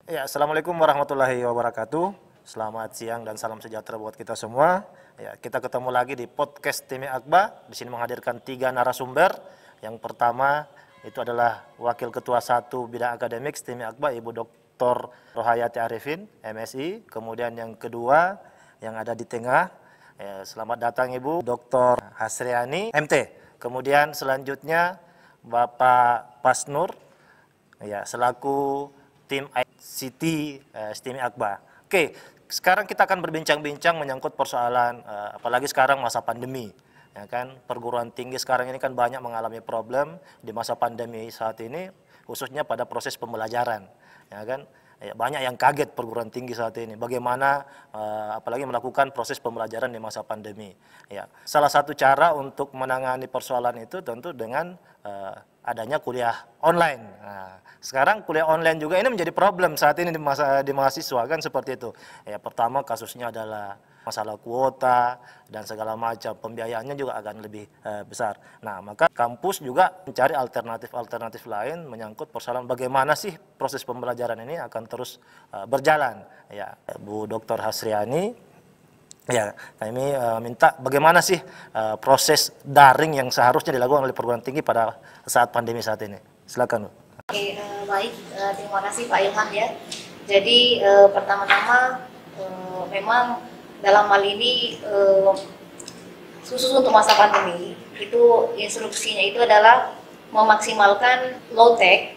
Ya, Assalamualaikum warahmatullahi wabarakatuh. Selamat siang dan salam sejahtera buat kita semua. Ya, kita ketemu lagi di podcast Tim Akba. Di sini menghadirkan 3 narasumber. Yang pertama itu adalah Wakil Ketua 1 Bidang Akademik Tim Akba, Ibu Dr. Rohayati Arifin, MSI. Kemudian yang kedua yang ada di tengah, ya, selamat datang Ibu Dr. Hasriani, MT. Kemudian selanjutnya Bapak Pasnur, ya, selaku tim ICT STIMI Akba. Oke, sekarang kita akan berbincang-bincang menyangkut persoalan apalagi sekarang masa pandemi. Ya kan, perguruan tinggi sekarang ini kan banyak mengalami problem di masa pandemi saat ini, khususnya pada proses pembelajaran. Ya kan, ya, banyak yang kaget perguruan tinggi saat ini. Bagaimana apalagi melakukan proses pembelajaran di masa pandemi. Ya, salah satu cara untuk menangani persoalan itu tentu dengan adanya kuliah online. Nah, sekarang kuliah online juga ini menjadi problem saat ini di mahasiswa kan seperti itu. Ya, pertama kasusnya adalah masalah kuota dan segala macam, pembiayaannya juga akan lebih besar. Nah, maka kampus juga mencari alternatif lain menyangkut persoalan bagaimana sih proses pembelajaran ini akan terus berjalan. Ya, Bu Dr. Hasriani, ya, kami minta bagaimana sih proses daring yang seharusnya dilakukan oleh perguruan tinggi pada saat pandemi saat ini. Silakan, Bu. Oke, baik, terima kasih Pak Ilham ya. Jadi pertama-tama memang dalam hal ini khusus untuk masa pandemi itu instruksinya itu adalah memaksimalkan low tech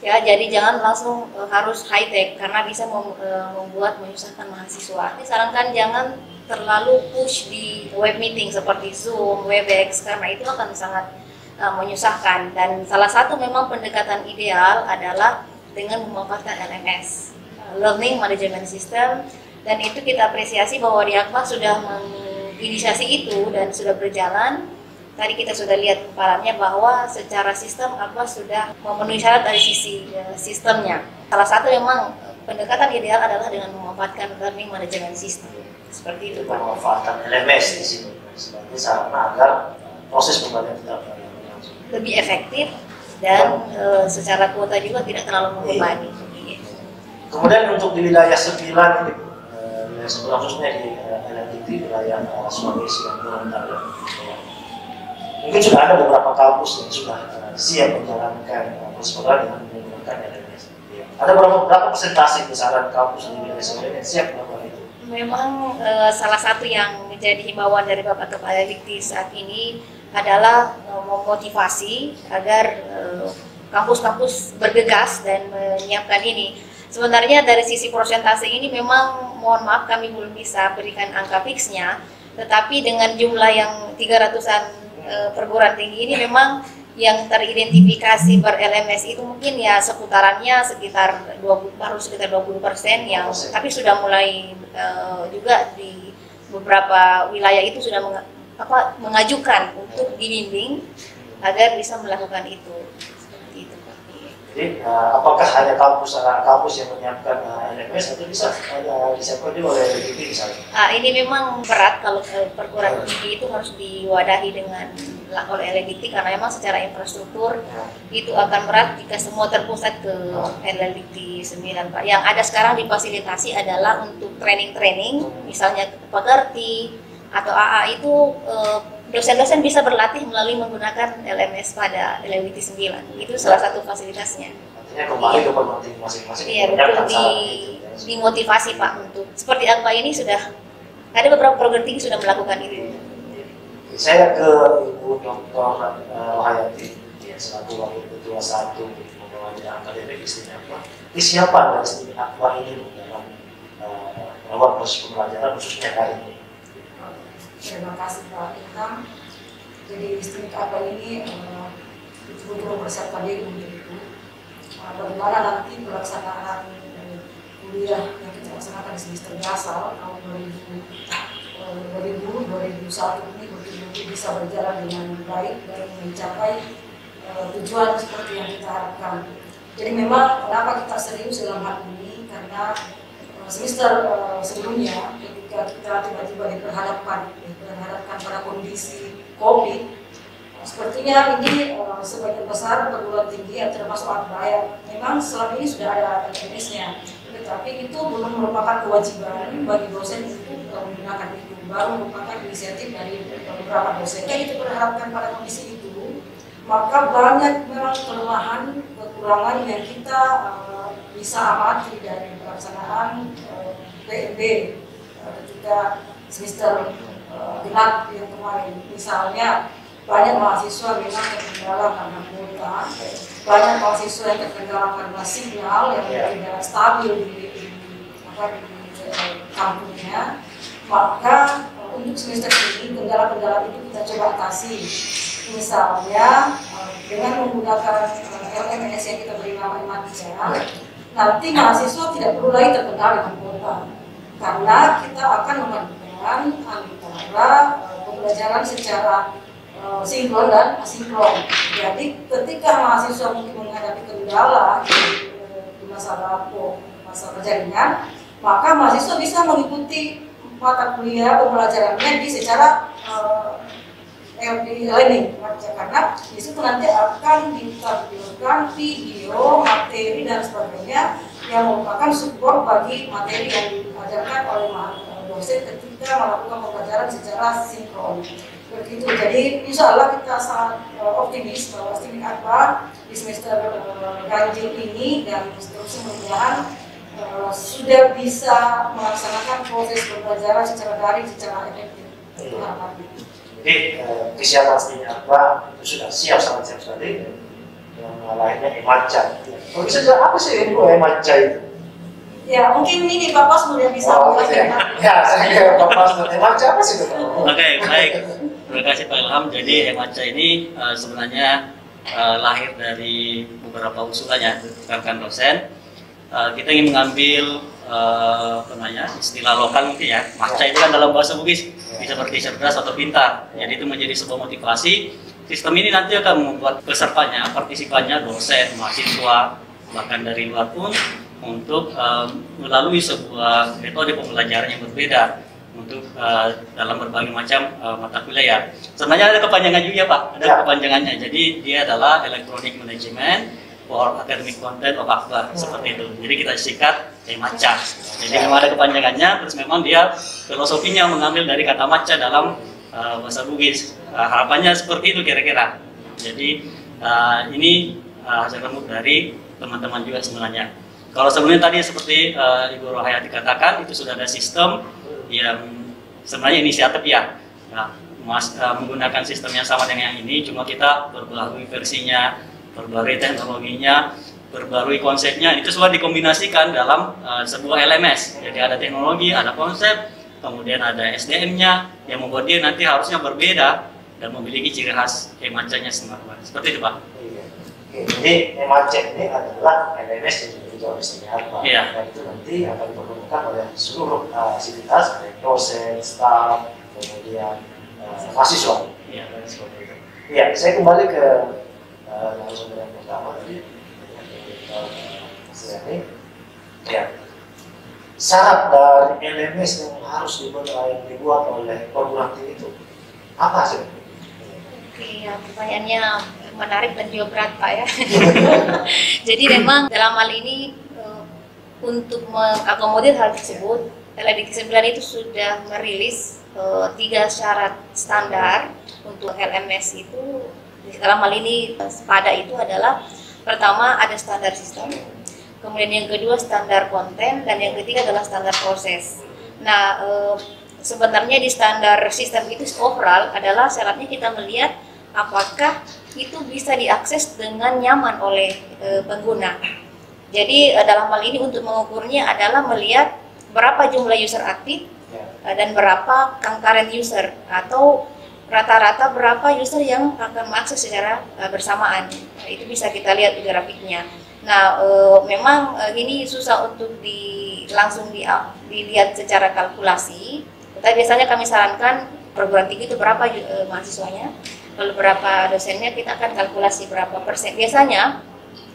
ya, jadi jangan langsung harus high tech karena bisa membuat menyusahkan mahasiswa. Disarankan jangan terlalu push di web meeting seperti Zoom, Webex karena itu akan sangat menyusahkan, dan salah satu memang pendekatan ideal adalah dengan memanfaatkan LMS, Learning Management System, dan itu kita apresiasi bahwa di Akma sudah menginisiasi itu dan sudah berjalan. Tadi kita sudah lihat paparannya bahwa secara sistem Akma sudah memenuhi syarat dari sisi sistemnya. Salah satu memang pendekatan ideal adalah dengan memanfaatkan Learning Management System. Seperti itu Pak. Memanfaatkan LMS di sini sebagai sarana agar proses pembelajaran tetap lebih efektif dan secara kuota juga tidak terlalu membebani. Kemudian untuk di wilayah 9 ini, wilayah 9 khususnya di LMDT, wilayah Sulawesi dan Gorontalo, mungkin sudah ada beberapa kampus yang sudah siap menjalankan proses pembelajaran dengan menggunakan LMS. Ada berapa persentase besaran kampus di wilayah 9 yang siap melakukan itu? Memang salah satu yang menjadi himbauan dari Bapak Kepala Dikti saat ini adalah memotivasi agar kampus-kampus bergegas dan menyiapkan ini. Sebenarnya dari sisi persentase ini memang mohon maaf kami belum bisa berikan angka fixnya, tetapi dengan jumlah yang 300-an perguruan tinggi ini memang yang teridentifikasi ber-LMS itu mungkin ya seputarannya sekitar 20% yang tapi sudah mulai juga di beberapa wilayah itu sudah mengajukan untuk dibimbing agar bisa melakukan itu. Seperti itu Pak. Jadi apakah hanya kampus yang menyiapkan LMS atau bisa disiapkan juga oleh LMDT misalnya? Ini memang berat kalau perguruan tinggi itu harus diwadahi dengan oleh LMDT karena memang secara infrastruktur itu akan berat jika semua terpusat ke LMDT 9 Pak. Yang ada sekarang difasilitasi adalah untuk training-training, misalnya Pekerti atau AA itu dosen-dosen bisa berlatih melalui menggunakan LMS pada LMDT 9. Itu salah satu fasilitasnya. Artinya kembali ke perguruan tinggi masing-masing. Iya, betul dimotivasi Pak untuk seperti Akma ini sudah ada beberapa perguruan tinggi sudah melakukan itu. Saya ke Ibu Dr. Rohayati, ya, selaku Wakil Ketua 1 Bidang Akademik STIMI Akba. Siapa dari STIMI Akba ini dalam melakukan proses pembelajaran khususnya kali ini? Terima kasih Pak Ilham. Jadi STIMI Akba ini betul-betul bersiapkan diri untuk itu. Bagaimana nanti pelaksanaan kuliah yang kita laksanakan di semester biasa tahun 2021 ini betul-betul bisa berjalan dengan baik dan mencapai tujuan seperti yang kita harapkan. Jadi memang kenapa kita serius dalam hal ini, karena semester sebelumnya ketika kita tiba-tiba diperhadapkan pada kondisi COVID, Sepertinya ini sebagian besar perguruan tinggi yang termasuk AKBA yang memang selama ini sudah ada LMS-nya, tetapi itu belum merupakan kewajiban bagi dosen untuk menggunakan itu, baru merupakan inisiatif dari beberapa dosen. Yang kita berharapkan pada kondisi itu, maka banyak memang kelemahan, kekurangan yang kita bisa amati dari pelaksanaan PMB ketika semester genap yang kemarin. Misalnya banyak mahasiswa memang terkendala karena kuota, banyak mahasiswa yang terkendala karena sinyal yang tidak stabil di kampungnya. Maka untuk semester ini kendala-kendala itu kita coba atasi. Misalnya dengan menggunakan LMS yang kita beri nama Imatja, nanti mahasiswa tidak perlu lagi terkendala dengan kuota, karena kita akan memadukan antara pembelajaran secara sinkron dan asinkron. Jadi ketika mahasiswa mungkin menghadapi kendala di masalah jaringan, maka mahasiswa bisa mengikuti mata kuliah pembelajarannya di secara e-learning, karena di situ nanti akan ditampilkan video, materi dan sebagainya yang merupakan support bagi materi yang diajarkan oleh dosen ketika melakukan pembelajaran secara sinkron. Begitu. Jadi insya Allah kita sangat optimis bahwa STIMIK AKBA di semester ganjil ini dan seterusnya mudah-mudahan sudah bisa melaksanakan proses pembelajaran secara daring secara efektif. Jadi kesiapan STIMIK AKBA itu sudah sangat siap sekali. Yang lainnya Imatja. Kalau bisa jelas apa sih itu Imatja itu? Ya mungkin ini Pak Pasmur yang bisa menjelaskan. Ya, saya kira Pak Pasmur. Imatja apa sih itu? Oke, baik. Terima kasih Pak Ilham. Jadi Imatja ini sebenarnya lahir dari beberapa usulannya rekan dosen. Kita ingin mengambil istilah lokal mungkin ya. Matca itu kan dalam bahasa Bugis bisa berarti cerdas atau pintar. Jadi itu menjadi sebuah motivasi. Sistem ini nanti akan membuat pesertanya, partisipannya, dosen, mahasiswa, bahkan dari luar pun untuk melalui sebuah metode pembelajaran yang berbeda untuk dalam berbagai macam mata kuliah ya. Sebenarnya ada kepanjangan juga Pak, ada kepanjangannya. Jadi dia adalah Electronic Management for Academic Content of AKBA, seperti itu. Jadi kita singkat Matca. Jadi memang ada kepanjangannya, terus memang dia filosofinya mengambil dari kata Matca dalam bahasa Bugis. Harapannya seperti itu kira-kira. Jadi ini hasil remuk dari teman-teman juga sebenarnya. Kalau sebelumnya tadi seperti Ibu Rohayati katakan, itu sudah ada sistem yang sebenarnya inisiatif ya. Nah, menggunakan sistem yang sama dengan yang ini, cuma kita berbaharui versinya, berbaharui teknologinya, berbaharui konsepnya, itu semua dikombinasikan dalam sebuah LMS. Jadi ada teknologi, ada konsep, kemudian ada SDM-nya yang membuat dia nanti harusnya berbeda dan memiliki ciri khas Imatja-nya sendiri. Seperti itu Pak. Jadi Imatja ini adalah LMS yang dimiliki oleh STIMIK AKBA. Iya. Dan itu nanti akan dipergunakan oleh seluruh sivitas, baik dosen, staf, kemudian mahasiswa. Iya. Seperti itu. Iya, saya kembali ke narasumber yang pertama tadi. Ini, ya. Syarat dari LMS yang harus dibuat oleh perguruan tinggi itu apa sih? Oke, ya, pertanyaannya menarik dan juga berat Pak ya. Jadi memang dalam hal ini untuk mengakomodir hal tersebut, LMDikti 9 itu sudah merilis 3 syarat standar untuk LMS itu. Dalam hal ini pada itu adalah pertama ada standar sistem, kemudian yang kedua standar konten, dan yang ketiga adalah standar proses. Nah, sebenarnya di standar sistem itu overall adalah syaratnya kita melihat apakah itu bisa diakses dengan nyaman oleh pengguna. Jadi dalam hal ini untuk mengukurnya adalah melihat berapa jumlah user aktif dan berapa concurrent user, atau rata-rata berapa user yang akan mengakses secara bersamaan. Nah, itu bisa kita lihat di grafiknya. Nah, memang ini susah untuk langsung dilihat secara kalkulasi. Tapi biasanya kami sarankan perguruan tinggi itu berapa mahasiswanya, kalau berapa dosennya, kita akan kalkulasi berapa persen. Biasanya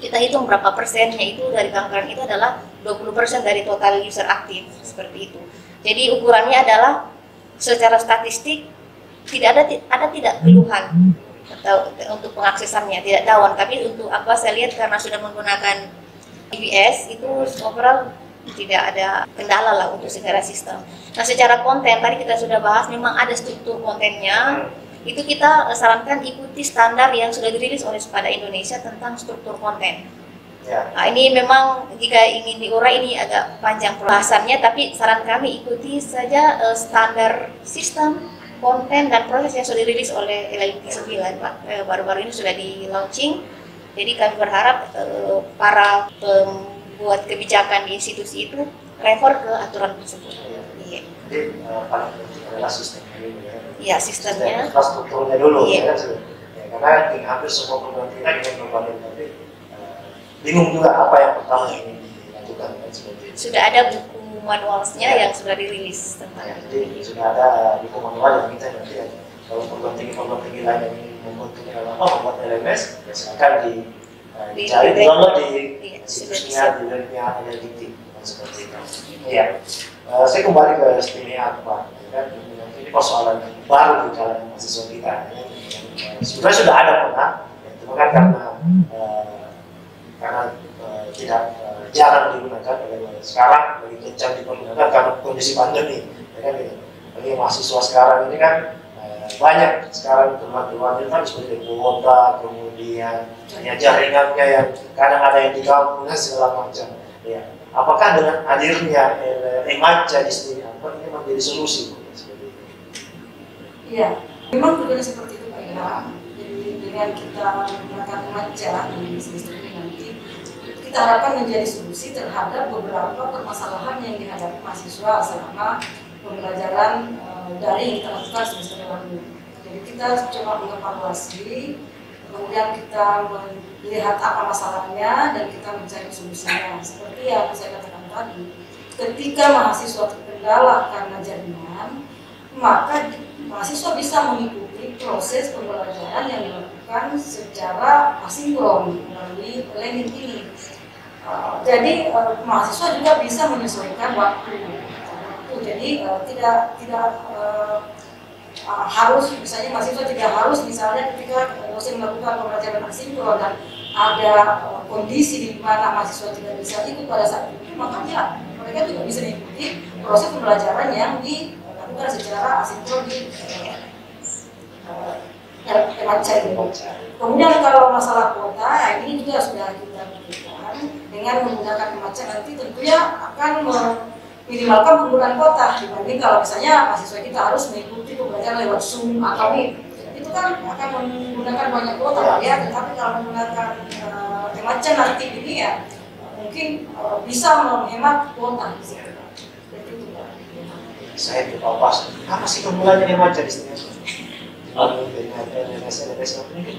kita hitung berapa persennya itu dari concurrent itu adalah 20% dari total user aktif, seperti itu. Jadi ukurannya adalah secara statistik tidak ada tidak keluhan atau untuk pengaksesannya tidak down, tapi untuk apa saya lihat karena sudah menggunakan EBS itu overall tidak ada kendala lah untuk segala sistem. Nah secara konten tadi kita sudah bahas memang ada struktur kontennya, itu kita sarankan ikuti standar yang sudah dirilis oleh Sepada Indonesia tentang struktur konten. Ya. Nah, ini memang jika ingin diurai ini agak panjang pembahasannya, tapi saran kami ikuti saja standar sistem konten dan proses yang sudah dirilis oleh LLP 9 Pak. Baru-baru ini sudah di launching. Jadi kami berharap para pembuat kebijakan di institusi itu refer ke aturan tersebut. Iya. Jadi paling penting adalah sistemnya dulu ya. Iya, sistemnya. Infrastrukturnya dulu Iya. ya kan. Ya, karena hampir semua program kita dengan berbagai tapi bingung juga apa yang pertama ini dilakukan kan seperti itu. Sudah ada buku manualnya yang sudah dirilis tentang Ya, itu. jadi sudah ada buku manual yang kita nanti ya, kalau program tinggi lain yang ingin membentuknya apa membuat LMS ya silakan dicari di download di Iya, situsnya di webnya LLDT seperti itu. Iya. Saya kembali ke istimewa Pak. Ya, kan ini persoalan yang baru di kalangan mahasiswa kita. Ya. Sebenarnya sudah ada pernah, ya, cuma kan karena tidak jarang digunakan sekarang lagi kencang dipergunakan karena kondisi pandemi ya kan gitu. Bagi mahasiswa sekarang ini kan banyak sekarang teman-teman kan seperti kuota kemudian ya jaringannya yang kadang ada yang di kampung dan segala macam ya. Apakah dengan hadirnya Emaca di sini apa ini menjadi solusi seperti itu? Iya, memang tujuannya seperti itu Pak Ilham. Jadi dengan kita menggunakan Emaca di sistem ini nanti kita harapkan menjadi solusi terhadap beberapa permasalahan yang dihadapi mahasiswa selama pembelajaran daring kita lakukan semester lalu. Jadi kita coba mengevaluasi, kemudian kita melihat apa masalahnya dan kita mencari solusinya. Seperti yang saya katakan tadi, ketika mahasiswa terkendala karena jaringan, maka mahasiswa bisa mengikuti proses pembelajaran yang dilakukan secara asinkron melalui learning ini. Jadi mahasiswa juga bisa menyesuaikan waktu. Jadi tidak harus, misalnya mahasiswa tidak harus misalnya ketika dosen melakukan pembelajaran asinkron dan ada kondisi di mana mahasiswa tidak bisa ikut pada saat itu, maka ya, mereka juga bisa mengikuti proses pembelajaran yang dilakukan secara asinkron di Emaca ini. Kemudian kalau masalah kuota, ini juga sudah kita pikirkan dengan menggunakan Emaca nanti tentunya akan meminimalkan penggunaan kuota dibanding kalau misalnya mahasiswa kita harus mengikuti pembelajaran lewat Zoom atau itu kan akan menggunakan banyak kuota ya. Tetapi kalau menggunakan Emaca nanti ini ya mungkin bisa menghemat kuota. Saya tidak pas. Apa sih keunggulannya Emaca di sini? Mungkin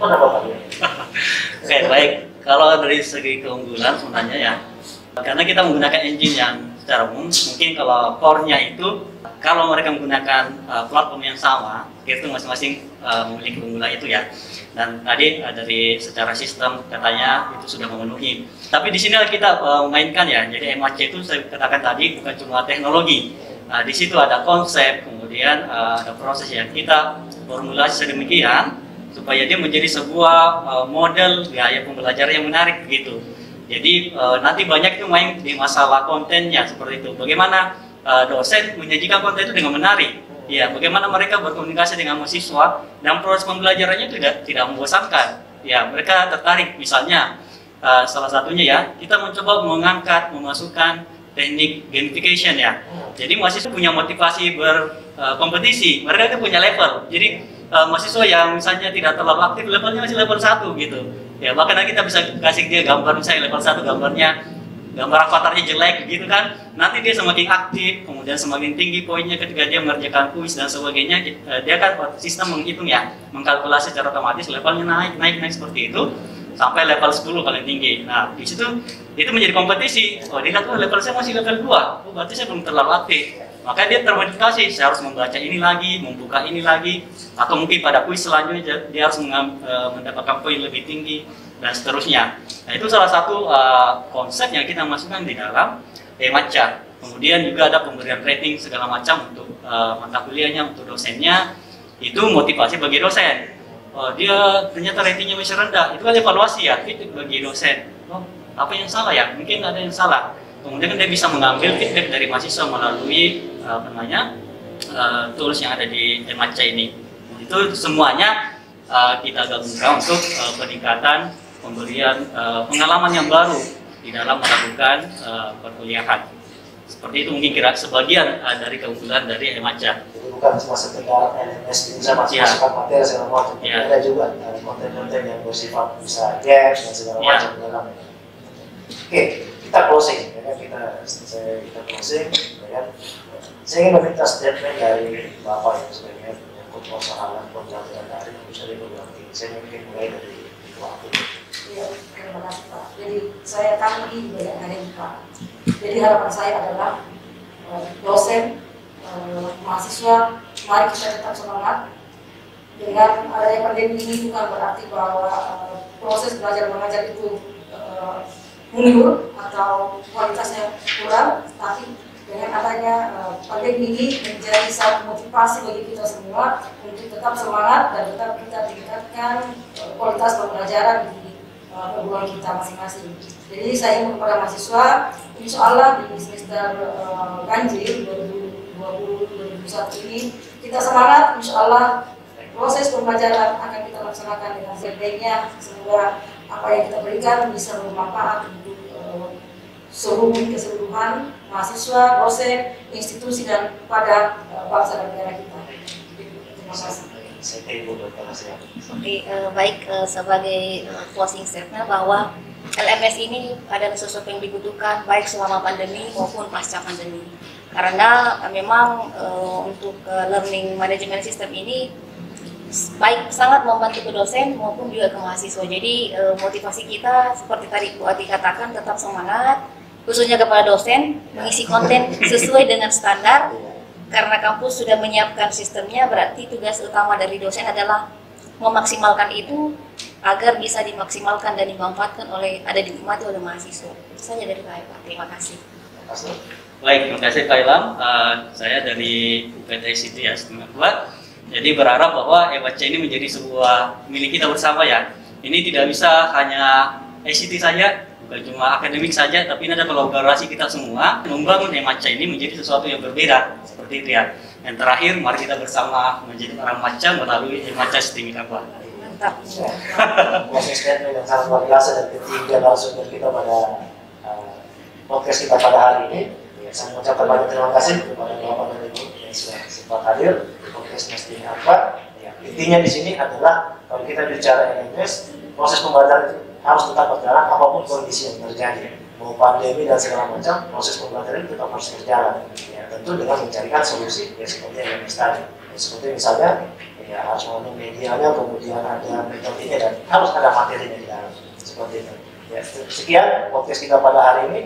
pada Bapak ya. Oke, baik. Kalau dari segi keunggulan sebenarnya ya, karena kita menggunakan engine yang secara umum, mungkin kalau core-nya itu, kalau mereka menggunakan platform yang sama, itu masing-masing memiliki keunggulan itu ya. Dan tadi dari secara sistem katanya itu sudah memenuhi. Tapi di sini kita mainkan ya, jadi Emaca itu saya katakan tadi bukan cuma teknologi. Di situ ada konsep, kemudian ada proses yang kita formulasi sedemikian supaya dia menjadi sebuah model gaya pembelajaran yang menarik begitu. Jadi nanti banyak itu main di masalah kontennya seperti itu. Bagaimana dosen menyajikan konten itu dengan menarik. Ya, bagaimana mereka berkomunikasi dengan mahasiswa dan proses pembelajarannya tidak membosankan. Ya, mereka tertarik. Misalnya salah satunya ya, kita mencoba memasukkan teknik gamification ya. Jadi mahasiswa punya motivasi berkompetisi, mereka itu punya level. Jadi mahasiswa yang misalnya tidak terlalu aktif, levelnya masih level 1 gitu. Ya, bahkan kita bisa kasih dia gambar misalnya level 1 gambar avatarnya jelek gitu kan. Nanti dia semakin aktif, kemudian semakin tinggi poinnya ketika dia mengerjakan kuis dan sebagainya. Dia kan sistem menghitung ya, mengkalkulasi secara otomatis levelnya naik seperti itu sampai level 10 paling tinggi. Nah, di situ itu menjadi kompetisi. Oh, dia lihat level saya masih level 2. Oh, berarti saya belum terlalu aktif. Maka dia termotivasi, saya harus membaca ini lagi, membuka ini lagi, atau mungkin pada kuis selanjutnya dia harus mendapatkan poin lebih tinggi dan seterusnya. Nah, itu salah satu konsep yang kita masukkan di dalam Emaca. Kemudian juga ada pemberian rating segala macam untuk mata kuliahnya, untuk dosennya. Itu motivasi bagi dosen. dia ternyata ratingnya masih rendah, itu kan evaluasi ya, feedback bagi dosen. Oh, apa yang salah ya? Mungkin ada yang salah. Kemudian kan dia bisa mengambil feedback dari mahasiswa melalui tools yang ada di Emaca ini. Itu semuanya kita gabungkan untuk peningkatan pemberian pengalaman yang baru di dalam melakukan perkuliahan. Seperti itu mungkin kira sebagian dari keunggulan dari Emaca. Jadi bukan cuma sekedar LMS bisa masukkan materi segala macam, ada juga konten-konten yang bersifat bisa games dan segala macam dalam. Oke, kita closing, ya kan? Kita closing, ya kan? Saya ingin meminta statement dari Bapak yang sebenarnya menyangkut persoalan pembelajaran daring bisa diperbaiki. Saya mungkin mulai dari waktu. Iya, terima kasih Pak. Jadi saya tanggapi banyak hari Pak. Jadi harapan saya adalah dosen, mahasiswa, mari kita tetap semangat. Dengan adanya pandemi ini bukan berarti bahwa proses belajar mengajar itu mundur atau kualitasnya kurang, tapi dengan adanya pandemi ini menjadi satu motivasi bagi kita semua untuk tetap semangat dan tetap kita tingkatkan kualitas pembelajaran di perguruan kita masing-masing. Jadi saya ingin kepada mahasiswa, insya Allah di semester ganjil 2020-2021 ini kita semangat, insya Allah proses pembelajaran akan kita laksanakan dengan sebaiknya. Semoga apa yang kita berikan bisa bermanfaat untuk seluruh keseluruhan mahasiswa, dosen, institusi dan pada bangsa dan negara kita. Terima kasih. Baik, sebagai closing statement bahwa LMS ini adalah sesuatu yang dibutuhkan baik selama pandemi maupun pasca pandemi. Karena memang untuk learning management system ini baik sangat membantu ke dosen maupun juga ke mahasiswa. Jadi motivasi kita seperti tadi Bu Ati katakan tetap semangat, khususnya kepada dosen mengisi konten sesuai dengan standar. Karena kampus sudah menyiapkan sistemnya, berarti tugas utama dari dosen adalah memaksimalkan itu agar bisa dimaksimalkan dan dimanfaatkan ada dinikmati oleh mahasiswa. Itu saja dari saya Pak. Terima kasih. Baik, terima kasih Pak Ilham. Saya dari UPT ICT ya, setengah buat. Jadi berharap bahwa Emaca ini menjadi sebuah milik kita bersama ya. Ini tidak bisa hanya ICT saja, bukan cuma akademik saja, tapi ini ada kolaborasi kita semua membangun Emaca ini menjadi sesuatu yang berbeda seperti itu ya. Yang terakhir, mari kita bersama menjadi orang Emaca melalui Emaca Setinggi Apa. Mantap. Closing statement yang sangat luar biasa dan ketiga narasumber kita pada podcast kita pada hari ini. Saya mengucapkan banyak terima kasih kepada Bapak dan Ibu yang sudah sempat hadir di podcast Setinggi Apa. Intinya di sini adalah kalau kita bicara LMS, proses pembelajaran itu harus tetap berjalan apapun kondisi yang terjadi, mau pandemi dan segala macam, proses pembelajaran tetap harus berjalan. Ya, tentu dengan mencarikan solusi ya seperti yang tadi. Ya, seperti misalnya ya harus menggunakan medianya, kemudian ada metodenya dan harus ada materinya di dalam. Seperti itu. Ya, sekian podcast kita pada hari ini.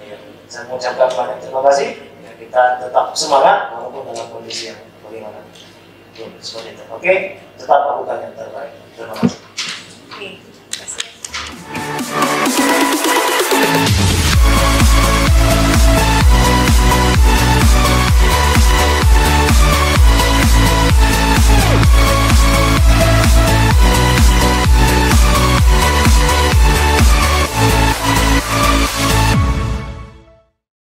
Ya, saya mengucapkan banyak terima kasih. Ya, kita tetap semangat walaupun dalam kondisi yang bagaimana. Seperti itu. Oke, tetap lakukan yang terbaik. Terima kasih.